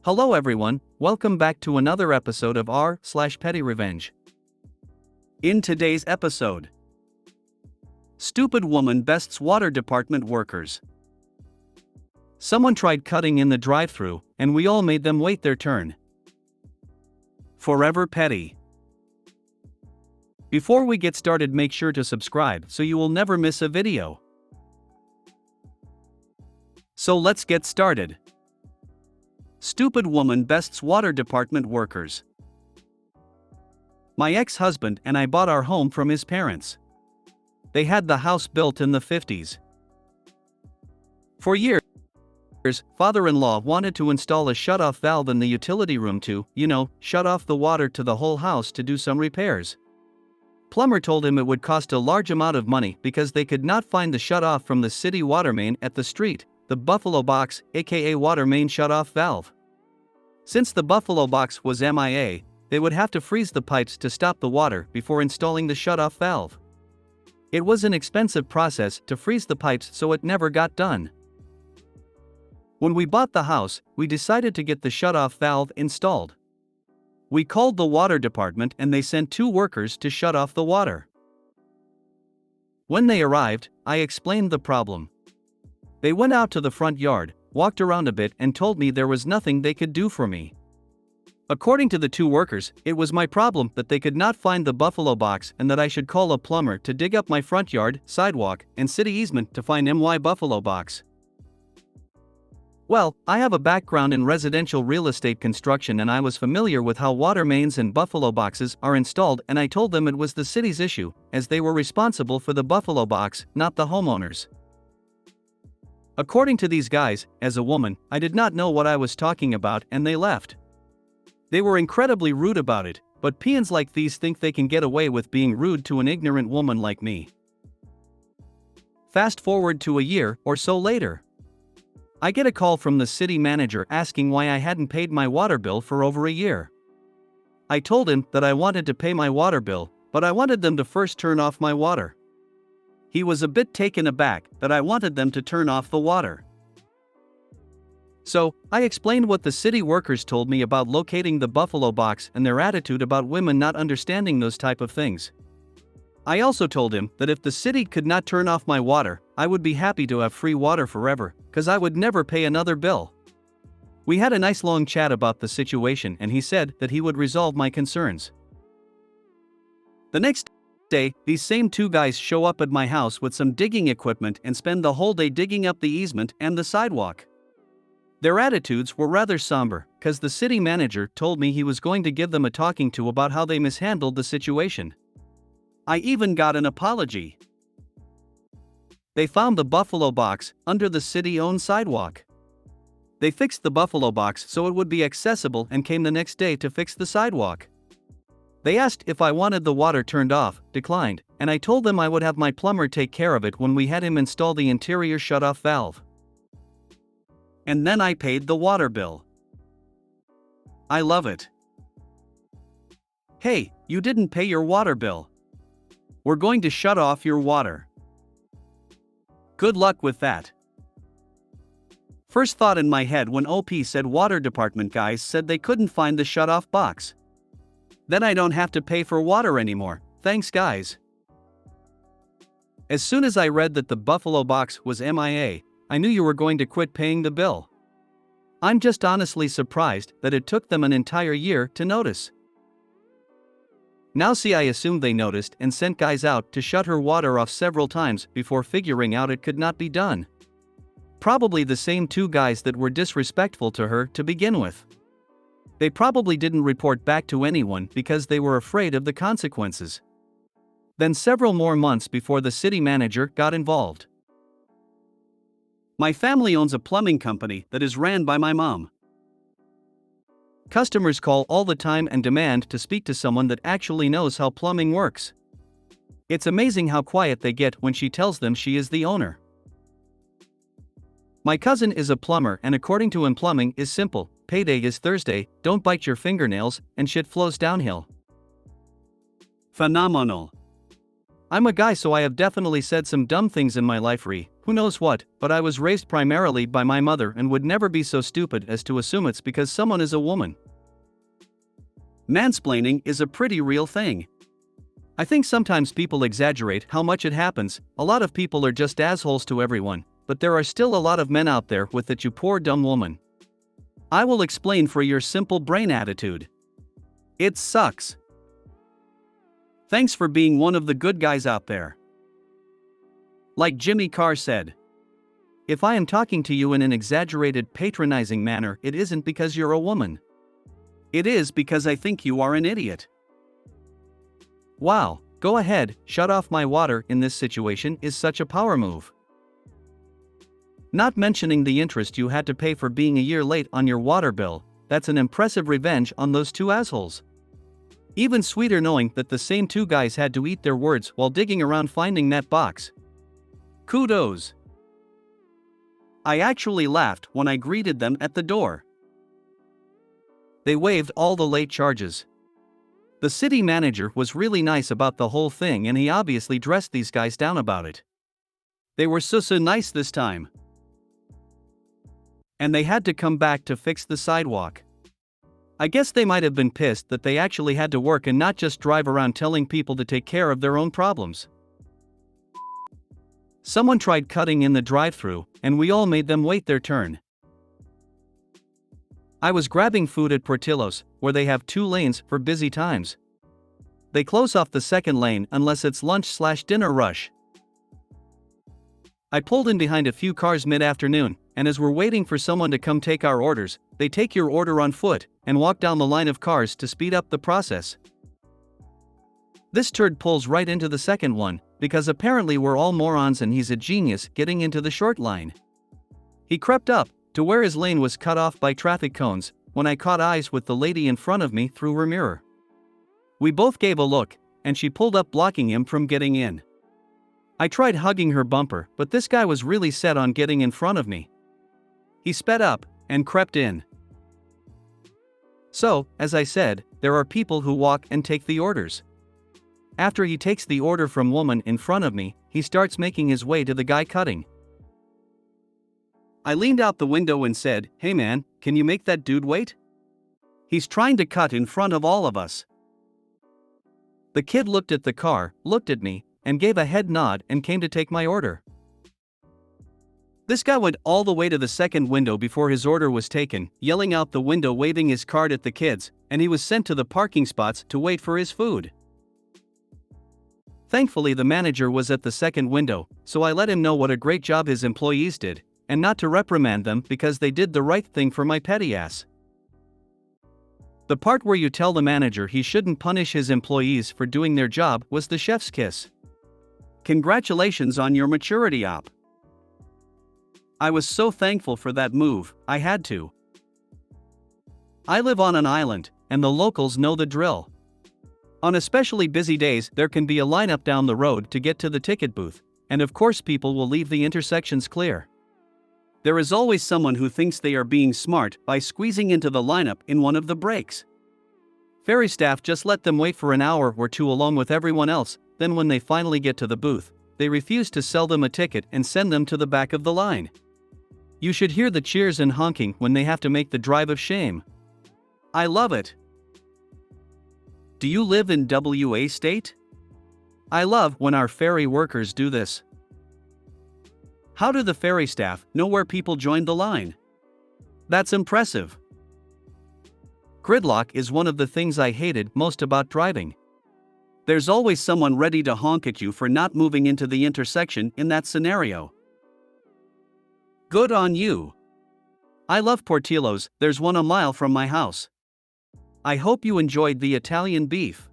Hello everyone, welcome back to another episode of r/PettyRevenge. In today's episode, stupid woman bests water department workers. Someone tried cutting in the drive-thru, and we all made them wait their turn. Forever petty. Before we get started, make sure to subscribe so you will never miss a video. So let's get started. Stupid woman bests water department workers. My ex-husband and I bought our home from his parents. They had the house built in the 50s. For years, father-in-law wanted to install a shut-off valve in the utility room to, shut off the water to the whole house to do some repairs. Plumber told him it would cost a large amount of money because they could not find the shut-off from the city water main at the street, the Buffalo Box, aka water main shut-off valve. Since the Buffalo Box was MIA, they would have to freeze the pipes to stop the water before installing the shut-off valve. It was an expensive process to freeze the pipes, so it never got done. When we bought the house, we decided to get the shut-off valve installed. We called the water department and they sent 2 workers to shut off the water. When they arrived, I explained the problem. They went out to the front yard, walked around a bit, and told me there was nothing they could do for me. According to the 2 workers, it was my problem that they could not find the Buffalo Box and that I should call a plumber to dig up my front yard, sidewalk, and city easement to find my Buffalo Box. Well, I have a background in residential real estate construction and I was familiar with how water mains and Buffalo Boxes are installed, and I told them it was the city's issue, as they were responsible for the Buffalo Box, not the homeowners. According to these guys, as a woman, I did not know what I was talking about and they left. They were incredibly rude about it, but peons like these think they can get away with being rude to an ignorant woman like me. Fast forward to a year or so later. I get a call from the city manager asking why I hadn't paid my water bill for over a year. I told him that I wanted to pay my water bill, but I wanted them to first turn off my water. He was a bit taken aback that I wanted them to turn off the water. So, I explained what the city workers told me about locating the Buffalo Box and their attitude about women not understanding those type of things. I also told him that if the city could not turn off my water, I would be happy to have free water forever, cause I would never pay another bill. We had a nice long chat about the situation and he said that he would resolve my concerns. The next day, these same 2 guys show up at my house with some digging equipment and spend the whole day digging up the easement and the sidewalk. Their attitudes were rather somber, cause the city manager told me he was going to give them a talking to about how they mishandled the situation. I even got an apology. They found the Buffalo Box under the city-owned sidewalk. They fixed the Buffalo Box so it would be accessible and came the next day to fix the sidewalk. They asked if I wanted the water turned off, declined, and I told them I would have my plumber take care of it when we had him install the interior shut-off valve. And then I paid the water bill. I love it. Hey, you didn't pay your water bill. We're going to shut off your water. Good luck with that. First thought in my head when OP said water department guys said they couldn't find the shut-off box. Then I don't have to pay for water anymore, thanks guys. As soon as I read that the Buffalo Box was MIA, I knew you were going to quit paying the bill. I'm just honestly surprised that it took them an entire year to notice. Now see, I assumed they noticed and sent guys out to shut her water off several times before figuring out it could not be done. Probably the same 2 guys that were disrespectful to her to begin with. They probably didn't report back to anyone because they were afraid of the consequences. Then several more months before the city manager got involved. My family owns a plumbing company that is ran by my mom. Customers call all the time and demand to speak to someone that actually knows how plumbing works. It's amazing how quiet they get when she tells them she is the owner. My cousin is a plumber and according to him plumbing is simple, payday is Thursday, don't bite your fingernails, and shit flows downhill. Phenomenal. I'm a guy, so I have definitely said some dumb things in my life who knows what, but I was raised primarily by my mother and would never be so stupid as to assume it's because someone is a woman. Mansplaining is a pretty real thing. I think sometimes people exaggerate how much it happens. A lot of people are just assholes to everyone, but there are still a lot of men out there with that "you poor dumb woman." I will explain for your simple brain attitude. It sucks. Thanks for being one of the good guys out there. Like Jimmy Carr said, if I am talking to you in an exaggerated, patronizing manner, it isn't because you're a woman. It is because I think you are an idiot. Wow, go ahead, shut off my water in this situation is such a power move. Not mentioning the interest you had to pay for being a year late on your water bill, that's an impressive revenge on those two assholes. Even sweeter knowing that the same two guys had to eat their words while digging around finding that box. Kudos. I actually laughed when I greeted them at the door. They waived all the late charges. The city manager was really nice about the whole thing and he obviously dressed these guys down about it. They were so nice this time. And they had to come back to fix the sidewalk. I guess they might have been pissed that they actually had to work and not just drive around telling people to take care of their own problems. Someone tried cutting in the drive-thru, and we all made them wait their turn. I was grabbing food at Portillo's, where they have 2 lanes for busy times. They close off the second lane unless it's lunch/dinner rush. I pulled in behind a few cars mid-afternoon, and as we're waiting for someone to come take our orders, they take your order on foot and walk down the line of cars to speed up the process. This turd pulls right into the second one, because apparently we're all morons and he's a genius getting into the short line. He crept up to where his lane was cut off by traffic cones when I caught eyes with the lady in front of me through her mirror. We both gave a look, and she pulled up blocking him from getting in. I tried hugging her bumper, but this guy was really set on getting in front of me. He sped up and crept in. So, as I said, there are people who walk and take the orders. After he takes the order from woman in front of me, he starts making his way to the guy cutting. I leaned out the window and said, "Hey man, can you make that dude wait? He's trying to cut in front of all of us." The kid looked at the car, looked at me, and gave a head nod and came to take my order. This guy went all the way to the second window before his order was taken, yelling out the window, waving his card at the kids, and he was sent to the parking spots to wait for his food. Thankfully, the manager was at the second window, so I let him know what a great job his employees did, and not to reprimand them because they did the right thing for my petty ass. The part where you tell the manager he shouldn't punish his employees for doing their job was the chef's kiss. Congratulations on your maturity, op. I was so thankful for that move, I had to. I live on an island, and the locals know the drill. On especially busy days, there can be a lineup down the road to get to the ticket booth, and of course people will leave the intersections clear. There is always someone who thinks they are being smart by squeezing into the lineup in one of the breaks. Ferry staff just let them wait for an hour or two along with everyone else, then when they finally get to the booth, they refuse to sell them a ticket and send them to the back of the line. You should hear the cheers and honking when they have to make the drive of shame. I love it. Do you live in WA state? I love when our ferry workers do this. How do the ferry staff know where people joined the line? That's impressive. Gridlock is one of the things I hated most about driving. There's always someone ready to honk at you for not moving into the intersection in that scenario. Good on you. I love Portillo's, there's one a mile from my house. I hope you enjoyed the Italian beef.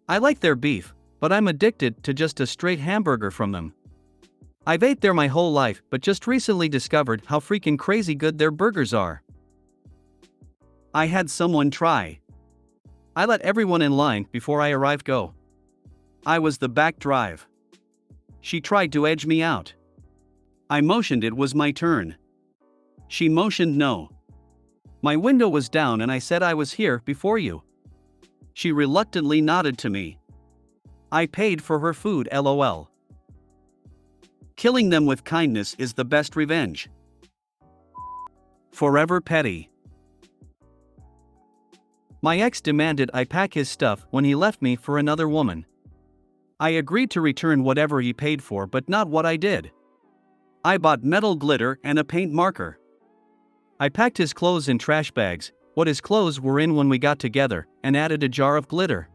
I like their beef, but I'm addicted to just a straight hamburger from them. I've ate there my whole life, but just recently discovered how freaking crazy good their burgers are. I had someone try. I let everyone in line before I arrived go. I was the back drive. She tried to edge me out. I motioned it was my turn. She motioned no. My window was down and I said I was here before you. She reluctantly nodded to me. I paid for her food, LOL. Killing them with kindness is the best revenge. Forever petty. My ex demanded I pack his stuff when he left me for another woman. I agreed to return whatever he paid for, but not what I did. I bought metal glitter and a paint marker. I packed his clothes in trash bags, what his clothes were in when we got together, and added a jar of glitter.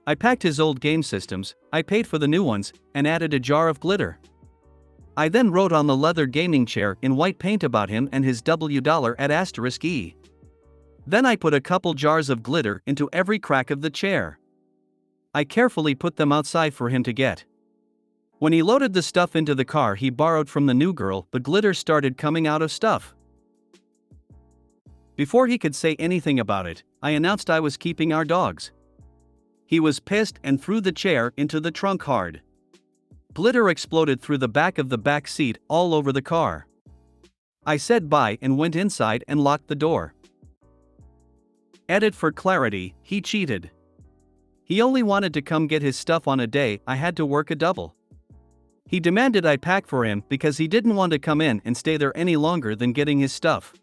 I packed his old game systems, I paid for the new ones, and added a jar of glitter. I then wrote on the leather gaming chair in white paint about him and his $, at *E. Then I put a couple jars of glitter into every crack of the chair. I carefully put them outside for him to get. When he loaded the stuff into the car he borrowed from the new girl, the glitter started coming out of stuff. Before he could say anything about it, I announced I was keeping our dogs. He was pissed and threw the chair into the trunk hard. Glitter exploded through the back of the back seat all over the car. I said bye and went inside and locked the door. Edit for clarity, he cheated. He only wanted to come get his stuff on a day I had to work a double. He demanded I pack for him because he didn't want to come in and stay there any longer than getting his stuff.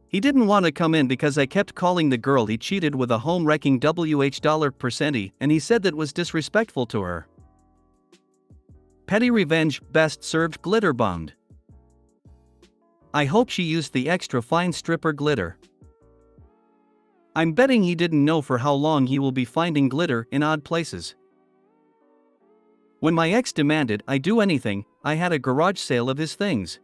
He didn't want to come in because I kept calling the girl he cheated with a home-wrecking $% and he said that was disrespectful to her. Petty revenge, best served glitter bombed. I hope she used the extra fine stripper glitter. I'm betting he didn't know for how long he will be finding glitter in odd places. When my ex demanded I do anything, I had a garage sale of his things.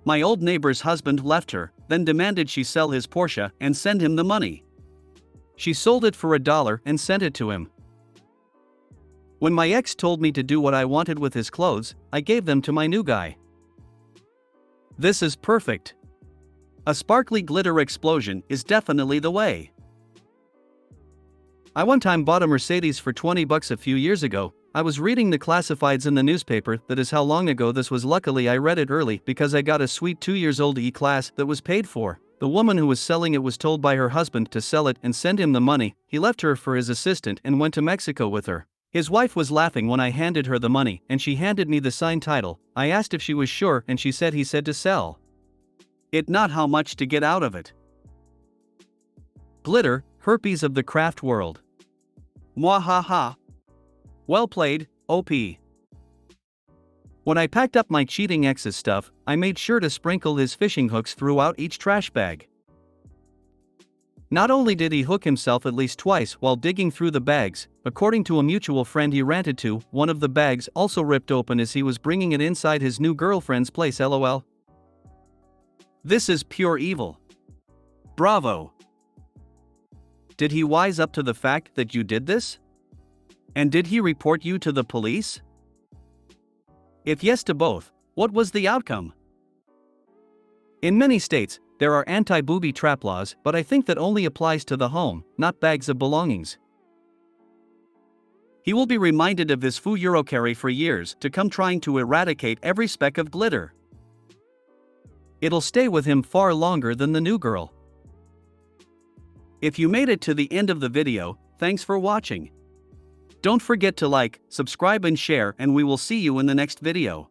My old neighbor's husband left her, then demanded she sell his Porsche and send him the money. She sold it for $1 and sent it to him. When my ex told me to do what I wanted with his clothes, I gave them to my new guy. This is perfect. A sparkly glitter explosion is definitely the way. I one time bought a Mercedes for $20 a few years ago. I was reading the classifieds in the newspaper, that is how long ago this was. Luckily I read it early because I got a sweet 2-year-old E-Class that was paid for. The woman who was selling it was told by her husband to sell it and send him the money. He left her for his assistant and went to Mexico with her. His wife was laughing when I handed her the money and she handed me the signed title. I asked if she was sure and she said he said to sell it, not how much to get out of it. Glitter, herpes of the craft world. Mwahaha. Well played, OP. When I packed up my cheating ex's stuff, I made sure to sprinkle his fishing hooks throughout each trash bag. Not only did he hook himself at least twice while digging through the bags, according to a mutual friend he ranted to, one of the bags also ripped open as he was bringing it inside his new girlfriend's place. LOL. This is pure evil. Bravo. Did he wise up to the fact that you did this? And did he report you to the police? If yes to both, what was the outcome? In many states, there are anti-booby trap laws, but I think that only applies to the home, not bags of belongings. He will be reminded of this faux Eurocarry for years to come, trying to eradicate every speck of glitter. It'll stay with him far longer than the new girl. If you made it to the end of the video, thanks for watching. Don't forget to like, subscribe and share, and we will see you in the next video.